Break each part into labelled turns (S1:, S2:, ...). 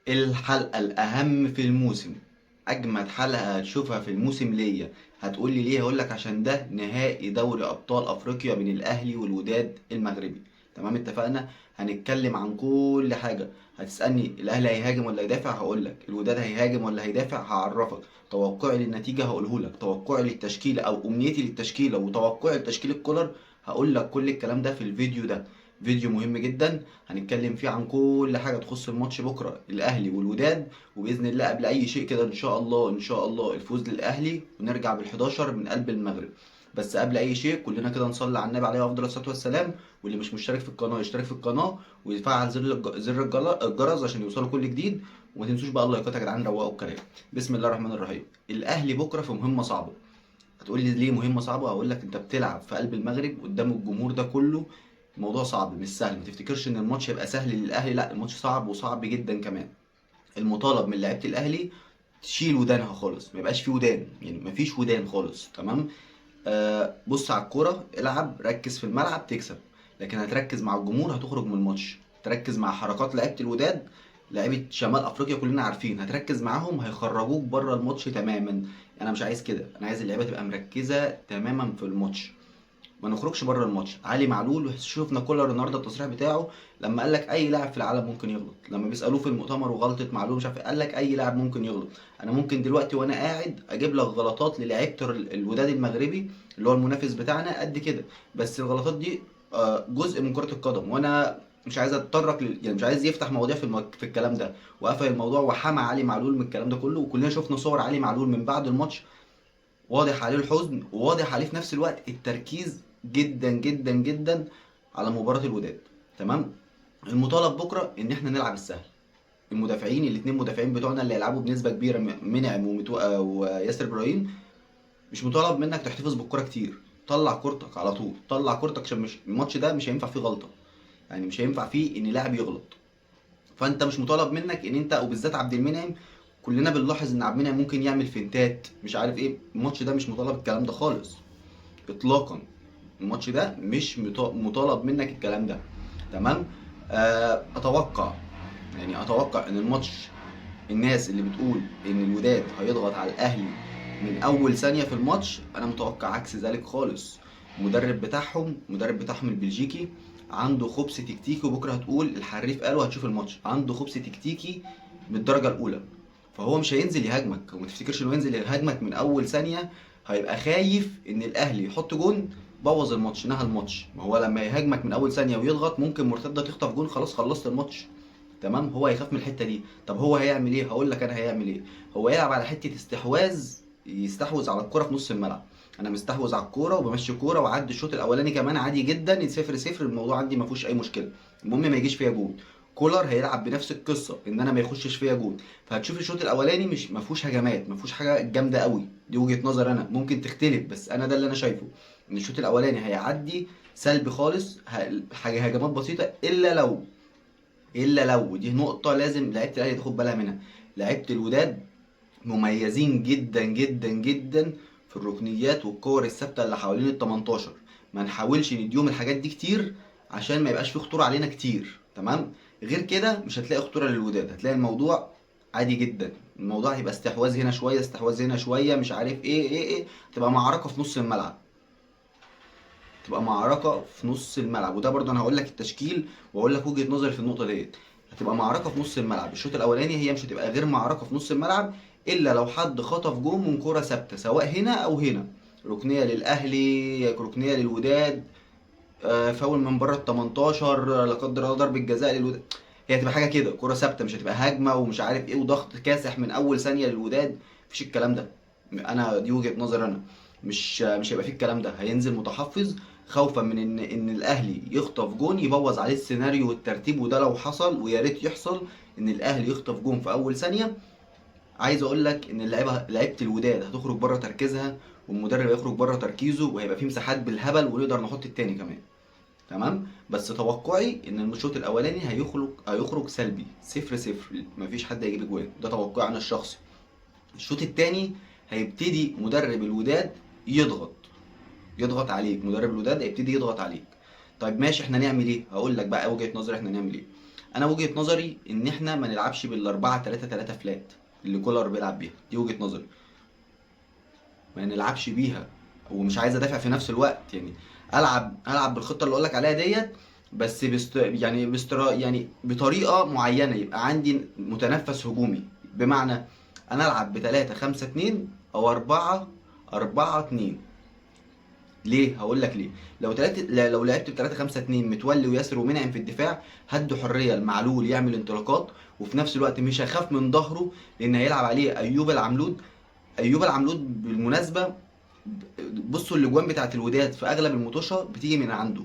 S1: الحلقة الأهم في الموسم، أجمد حلقة هتشوفها في الموسم ليا. هتقولي ليه؟ هقولك عشان ده نهائي دوري أبطال أفريقيا بين الأهلي والوداد المغربي. تمام، اتفقنا. هنتكلم عن كل حاجة. هتسألني الأهلي هيهاجم ولا هيدافع؟ هقولك. الوداد هيهاجم ولا هيدافع؟ هعرفك. توقعي للنتيجة هقولهولك. توقعي للتشكيلة أو أمنيتي للتشكيلة وتوقعي لتشكيلة كولر هقولك. كل الكلام ده في الفيديو ده. فيديو مهم جدا، هنتكلم فيه عن كل حاجة تخص الماتش بكرة الأهلي والوداد. وبإذن الله قبل أي شيء كده إن شاء الله إن شاء الله الفوز للأهلي ونرجع بال11 من قلب المغرب. بس قبل أي شيء كلنا كده نصلي على النبي عليه أفضل الصلاة والسلام. واللي مش مشترك في القناة يشترك في القناة ويفعل الجرس عشان يوصله كل جديد. وما تنسوش بقى اللايكات يا جدعان، روقوا الكلام. بسم الله الرحمن الرحيم. الأهلي بكرة في مهمة صعبة. هتقول لي ليه مهمة صعبة؟ هقول لك. انت بتلعب في قلب المغرب قدام الجمهور ده كله. الموضوع صعب مش سهل. ما تفتكرش ان الماتش هيبقى سهل للاهلي، لا الماتش صعب وصعب جدا كمان. المطالب من لعيبة الاهلي تشيل ودانها خالص، ما يبقاش في ودان، يعني ما فيش ودان خالص. تمام. بص على الكورة، العب، ركز في الملعب تكسب. لكن هتركز مع الجمهور هتخرج من الماتش. تركز مع حركات لعيبة الوداد، لعيبة شمال افريقيا كلنا عارفين، هتركز معاهم هيخرجوك بره الماتش تماما. انا مش عايز كده، انا عايز اللعيبه تبقى مركزه تماما في الماتش. ما نخرجش بره الماتش. علي معلول شفنا كولر النهارده التصريح بتاعه لما قال لك اي لاعب في العالم ممكن يغلط. لما بيسالوه في المؤتمر وغلطه معلول مش عارف إيه، قال لك اي لاعب ممكن يغلط. انا ممكن دلوقتي وانا قاعد اجيب لك غلطات للعيبه الوداد المغربي اللي هو المنافس بتاعنا قد كده. بس الغلطات دي جزء من كره القدم، وانا مش عايز اتطرق يعني مش عايز يفتح مواضيع في الكلام ده. وقفل الموضوع وحمى علي معلول من الكلام ده كله. وكلنا شفنا صور علي معلول من بعد الماتش، واضح عليه الحزن وواضح عليه في نفس الوقت التركيز جدا جدا جدا على مباراة الوداد. تمام. المطالب بكرة ان احنا نلعب السهل. المدافعين الاثنين مدافعين بتوعنا اللي يلعبوا بنسبة كبيرة، منعم وياسر ابراهيم، مش مطالب منك تحتفظ بالكرة كتير. طلع كورتك على طول، طلع كورتك عشان مش الماتش ده مش هينفع فيه غلطة. يعني مش هينفع فيه ان لاعب يغلط. فانت مش مطالب منك ان انت، وبالذات عبد المنعم، كلنا بنلاحظ ان عبد المنعم ممكن يعمل فينتات مش عارف ايه. الماتش ده مش مطالب الكلام ده خالص اطلاقا. الماتش ده مش مطالب منك الكلام ده. تمام. اتوقع، يعني اتوقع ان الماتش، الناس اللي بتقول ان الوداد هيضغط على الاهلي من اول ثانيه في الماتش، انا متوقع عكس ذلك خالص. المدرب بتاعهم البلجيكي عنده خبث تكتيكي. وبكره هتقول الحريف قال وهتشوف الماتش عنده خبث تكتيكي من الدرجه الاولى. فهو مش هينزل يهاجمك، وما تفتكرش انه ينزل يهاجمك من اول ثانيه. هيبقى خايف ان الاهلي يحط جون، بوظ الماتش، نهى الماتش. ما هو لما يهاجمك من اول ثانيه ويضغط ممكن مرتده تخطف جون، خلاص خلصت الماتش. تمام. هو هيخاف من الحته دي. طب هو هيعمل ايه؟ هقول لك انا هيعمل ايه. هو يلعب على حته استحواذ، يستحوذ على الكره في نص الملعب. انا مستحوذ على الكوره وبمشي الكوره وعدي الشوط الاولاني كمان عادي جدا 0-0. الموضوع عندي ما فيهوش اي مشكله، المهم ما يجيش فيها جول. كولر هيلعب بنفس القصه، ان انا ما يخشش فيها جول. فهتشوف الشوط الاولاني مش ما فيهوش هجمات، ما فيهوش حاجه جامده قوي. دي وجهه نظر انا، ممكن تختلف بس انا ده اللي انا شايفه. ان الشوط الاولاني هيعدي سلبي خالص، حاجه هجمات بسيطه. الا لو ودي نقطه لازم لعيبه الاهلي تاخد بالها منها. لعيبه الوداد مميزين جدا جدا جدا في الركنيات والكور الثابته اللي حوالين ال 18. ما نحاولش نديهم الحاجات دي كتير عشان ما يبقاش في خطوره علينا كتير. تمام. غير كده مش هتلاقي خطوره للوداد، هتلاقي الموضوع عادي جدا. الموضوع هيبقى استحواذ هنا شويه استحواذ هنا شويه مش عارف ايه. تبقى معركه في نص الملعب. تبقى معركه في نص الملعب. وده برضه انا هقول لك التشكيل واقول لك وجهه نظري في النقطه ديت. هتبقى معركه في نص الملعب. الشوط الاولاني هي مش هتبقى غير معركه في نص الملعب، الا لو حد خطف جون من كره ثابته سواء هنا او هنا. ركنيه للاهلي، ركنيه للوداد، فاول من بره ال 18، لا قدر الله ضربه جزاء للوداد. هي هتبقى حاجه كده، كره ثابته، مش هتبقى هجمه ومش عارف ايه وضغط كاسح من اول ثانيه للوداد. مفيش الكلام ده. انا دي وجهه نظر انا. مش هيبقى فيه الكلام ده. هينزل متحفظ خوفا من ان الاهلي يخطف جون يبوظ عليه السيناريو والترتيب. وده لو حصل ويا ريت يحصل ان الاهلي يخطف جون في اول ثانيه، عايز اقول لك ان لعيبه الوداد هتخرج بره تركيزها، والمدرب هيخرج بره تركيزه، وهيبقى فيه مساحات بالهبل ونقدر نحط التاني كمان. تمام. بس توقعي ان الشوط الاولاني هيخرج سلبي 0-0. مفيش حد هيجيب اجوان، ده توقعي انا الشخصي. الشوط التاني هيبتدي مدرب الوداد يضغط عليك. مدرب الوداد هيبتدي يضغط عليك. طيب ماشي، احنا نعمل ايه؟ هقول لك بقى وجهة نظري احنا نعمل ايه. انا وجهة نظري ان احنا ما نلعبش بال4-3-3 فلات اللي كولر بيلعب بيها، دي وجهة نظري، ما نلعبش بيها. ومش عايز ادافع في نفس الوقت، يعني العب بالخطه اللي اقول لك عليها ديت، بس يعني بطريقه معينه يبقى عندي متنفس هجومي. بمعنى انا العب ب 3-5-2 او 4-4-2. ليه؟ هقول لك ليه. لو لعبت ب 3-5-2 متولي وياسر ومنعم في الدفاع، هدوا حريه المعلول يعمل انطلاقات، وفي نفس الوقت مش هيخاف من ظهره، لان هيلعب عليه ايوب العملود. ايوب العملود بالمناسبه، بصوا الاجوان بتاعت الوداد في اغلب المطوشه بتيجي من عنده،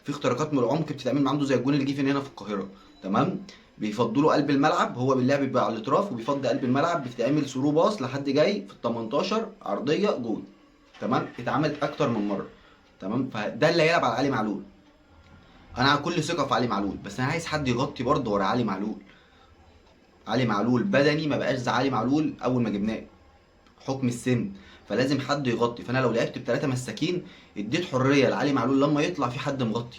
S1: في اختراقات من العمق بتتعمل من عنده زي الجون اللي جه فينا هنا في القاهره. تمام. بيفضلوا قلب الملعب، هو باللعب بيبقى على الاطراف وبيفضي قلب الملعب، بتتعمل ثرو باص لحد جاي في ال 18 عرضيه جول. تمام، اتعملت اكتر من مره. تمام، فده اللي هيلعب على علي معلول. انا على كل ثقه في علي معلول، بس انا عايز حد يغطي برضه ورا علي معلول. علي معلول بدني ما بقاش زي علي معلول اول ما جبناه، حكم السن، فلازم حد يغطي. فانا لو لعبت بثلاثه مساكين، اديت حريه لعلي معلول لما يطلع في حد مغطي،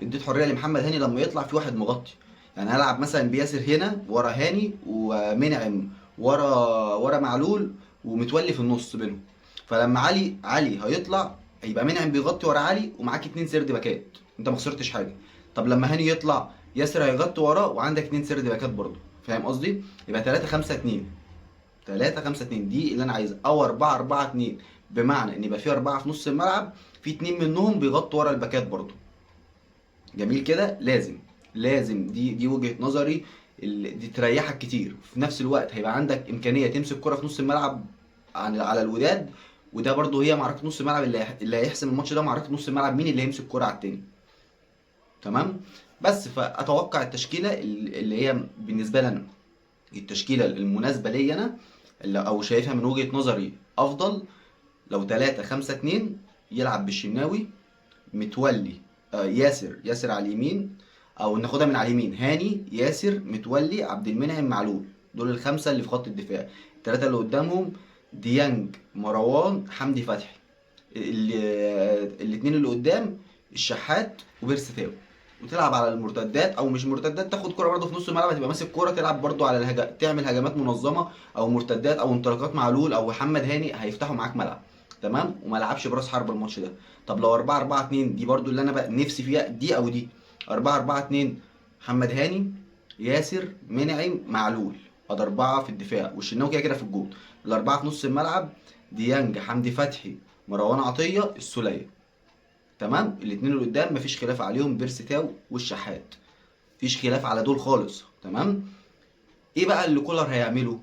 S1: اديت حريه لمحمد هاني لما يطلع في واحد مغطي. يعني هلعب مثلا بياسر هنا ورا هاني، ومنعم ورا معلول، ومتولي في النص بينهم. فلما علي هيطلع، هيبقى منعم بيغطي ورا علي ومعاك 2 سرد باكات، انت ما خسرتش حاجه. طب لما هاني يطلع، ياسر هيغطي وراه وعندك 2 سرد باكات برضه. فاهم قصدي؟ يبقى 3-5-2. 3-5-2 دي اللي انا عايزها، او 4-4-2. بمعنى ان يبقى في 4 في نص الملعب، في 2 منهم بيغطوا ورا الباكات برضو. جميل كده. لازم دي وجهة نظري، دي تريحك كتير. في نفس الوقت هيبقى عندك امكانية تمسك كرة في نص الملعب على الوداد. وده برضو هي معركة نص الملعب، اللي هيحسم الماتش ده معركة نص الملعب، مين اللي هيمسك كرة على التاني. تمام. بس فاتوقع التشكيلة اللي هي بالنسبة لنا التشكيلة المناسبة لي انا، او شايفها من وجهة نظري افضل، لو 3-5-2 يلعب بالشناوي، متولي، ياسر على اليمين، او ناخدها من على اليمين، هاني ياسر متولي عبد المنعم معلول. دول الخمسه اللي في خط الدفاع. الثلاثه اللي قدامهم ديانج مروان حمدي فتحي. الاثنين اللي قدام الشحات وبيرستاو. وتلعب على المرتدات، او مش مرتدات، تاخد كرة برضه في نص الملعب، تبقى ماسك كرة تلعب برضه على تعمل هجمات منظمه، او مرتدات او انطلاقات معلول او محمد هاني هيفتحوا معاك ملعب. تمام. وما لعبش براس حرب الماتش ده. طب لو 4-4-2 دي برضه اللي انا بقى نفسي فيها، دي او دي. 4-4-2 محمد هاني ياسر منعم معلول، ادي 4 في الدفاع، والشناوي كده كده في الجول. الاربعه في نص الملعب ديانج حمدي فتحي مروان عطيه السوليه. تمام. الاثنين اللي قدام مفيش خلاف عليهم، بيرستاو والشحات، مفيش خلاف على دول خالص. تمام. ايه بقى اللي كولر هيعمله؟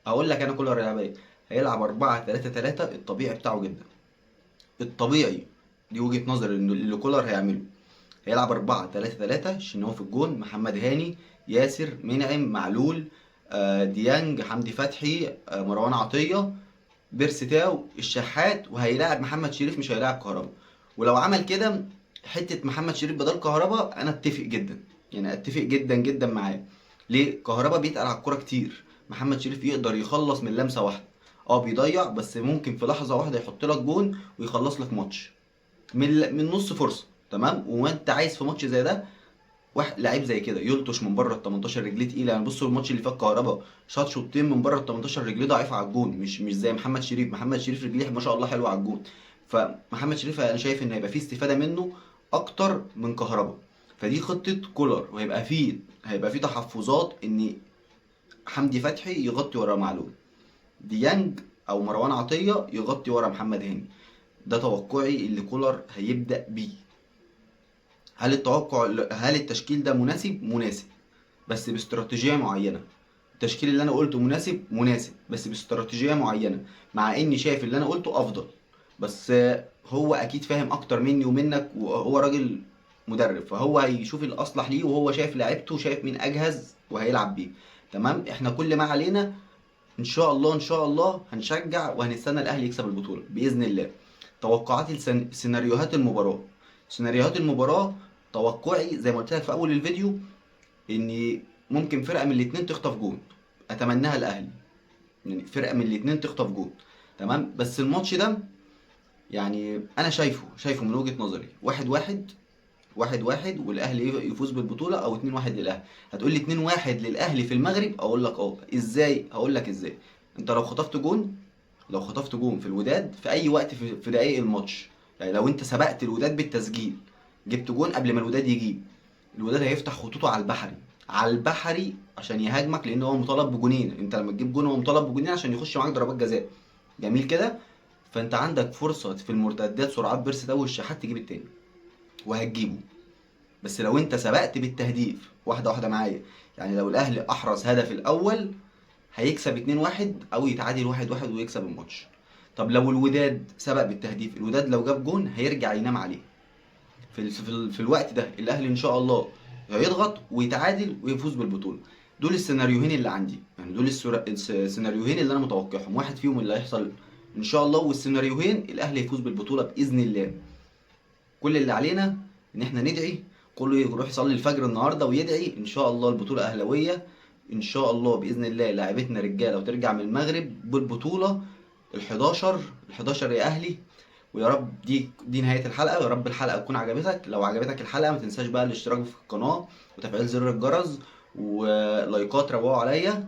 S1: اقول لك انا كولر هيلعب ايه. هيلعب 4-3-3 الطبيعي بتاعه جدا، الطبيعي. دي وجهة نظري ان اللي كولر هيعمله. هيلعب 4-3-3، الشناوي في الجون، محمد هاني ياسر منعم معلول، ديانج حمدي فتحي، مروان عطية، بيرستاو الشحات، وهيلاعب محمد شريف، مش هيلاعب كهربا. ولو عمل كده حته محمد شريف بدل كهربا، انا اتفق جدا، يعني اتفق جدا جدا معاه. ليه؟ كهربا بيتقل على الكوره كتير، محمد شريف يقدر يخلص من لمسه واحده. بيضيع، بس ممكن في لحظه واحده يحط لك جون ويخلص لك ماتش من نص فرصه. تمام. وانت عايز في ماتش زي ده واحد لعيب زي كده يلطش من بره ال 18 رجليه تقيله. يعني بصوا الماتش اللي فات كهربا شاط شوطين من بره ال 18 رجليه ضعيفه على الجون، مش زي محمد شريف. محمد شريف رجليه ما شاء الله حلوه على الجون. فمحمد شريف انا شايف ان هيبقى فيه استفاده منه اكتر من كهربا. فدي خطه كولر، وهيبقى فيه تحفظات ان حمدي فتحي يغطي ورا معلول، ديانج او مروان عطيه يغطي ورا محمد هاني. ده توقعي اللي كولر هيبدا بيه. هل التشكيل ده مناسب؟ مناسب، بس باستراتيجيه معينه. التشكيل اللي انا قلته مناسب بس باستراتيجيه معينه، مع اني شايف اللي انا قلته افضل. بس هو اكيد فاهم اكتر مني ومنك، وهو راجل مدرب، فهو هيشوف الاصلح ليه، وهو شايف لعيبته، شايف مين اجهز وهيلعب بيه. تمام. احنا كل ما علينا ان شاء الله، ان شاء الله هنشجع وهنستنى الاهلي يكسب البطوله باذن الله. توقعات سيناريوهات المباراه، توقعي زي ما قلت لك في اول الفيديو، ان ممكن فرقه من الاتنين تخطف جون. اتمناها الاهلي، يعني فرقه من الاتنين تخطف جون. تمام. بس الماتش ده يعني انا شايفه من وجهه نظري 1-1، 1-1 والاهلي يفوز بالبطوله، او 2-1 للاهلي. هتقول لي 2-1 للاهلي في المغرب، اقول لك اه. ازاي؟ هقول لك ازاي. انت لو خطفت جون في الوداد في اي وقت في دقايق الماتش، يعني لو انت سبقت الوداد بالتسجيل، جبت جون قبل ما الوداد يجيب، الوداد هيفتح خطوطه على البحري عشان يهاجمك، لان هو مطالب بجونين. انت لما تجيب جون هو مطالب بجونين عشان يخش معاك ضربات جزاء. جميل كده. فانت عندك فرصه في المرتدات، سرعات بيرسي تاو والشحات تجيب التاني، وهتجيبه. بس لو انت سبقت بالتهديف، واحده واحده معايا، يعني لو الاهلي احرز هدف الاول هيكسب 2-1 او يتعادل 1-1 ويكسب الماتش. طب لو الوداد سبق بالتهديف، الوداد لو جاب جون هيرجع ينام عليه. في الوقت ده الاهلي ان شاء الله هيضغط ويتعادل ويفوز بالبطوله. دول السيناريوهين اللي عندي، يعني دول السيناريوهين اللي انا متوقعهم، واحد فيهم اللي هيحصل ان شاء الله، والسيناريوهين الاهلي يفوز بالبطوله باذن الله. كل اللي علينا ان احنا ندعي، كله يروح يصلي الفجر النهارده ويدعي ان شاء الله البطوله اهلاويه. ان شاء الله باذن الله لاعبتنا رجاله وترجع من المغرب بالبطوله ال11. ال11 يا اهلي. ويا رب دي نهايه الحلقه، ويا رب الحلقه تكون عجبتك. لو عجبتك الحلقه ما تنساش بقى الاشتراك في القناه وتفعيل زر الجرس ولايكات، روقوا عليا.